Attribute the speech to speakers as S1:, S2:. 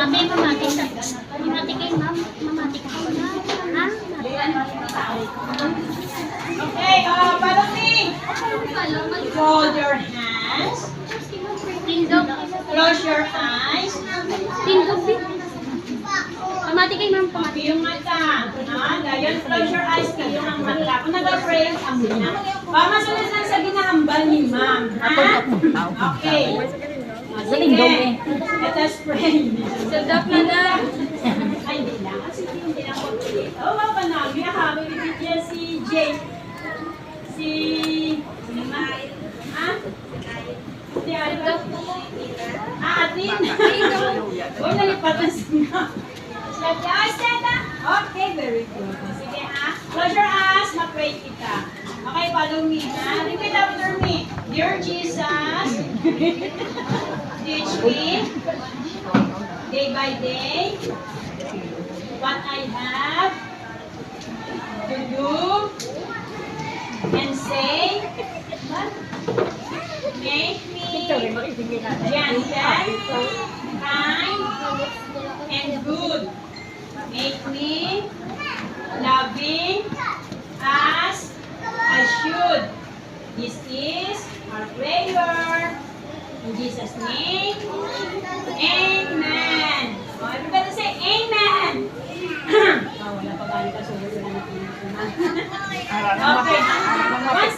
S1: Mami, mamati sa... Mamati kay ma'am. Mamati ka ko na. Ha?
S2: Okay, follow me. Fold your hands.
S1: Tindog.
S2: Close your eyes.
S1: Tindog. Mamati kay ma'am. Pamati.
S2: Yung mata. Ngayon, close your eyes. Yung ang mata. Kung nag-pray, ang muna. Pamasunod lang sa ginahambal ni ma'am. Ha? Okay. Sige. Let us pray.
S1: Sadap na na.
S2: Ay, hindi lang. Kasi hindi lang ko ulit. Oh, wow, panami. Bibigyan niya si Jay. Si Mike. Ha? Si Alba. Atin. Uy, nalipatan siya. Ay, Stella. Okay, very good. Sige ha. Close your eyes. Ma-pray kita. Okay, follow me ha. Repeat after me. Dear Jesus, teach me day by day what I have to do and say. Make me gentle, kind, and good. Make me loving as I should. This is our prayer. In Jesus' name, amen. Oh, everybody say amen. Wala pa galing ka. Okay.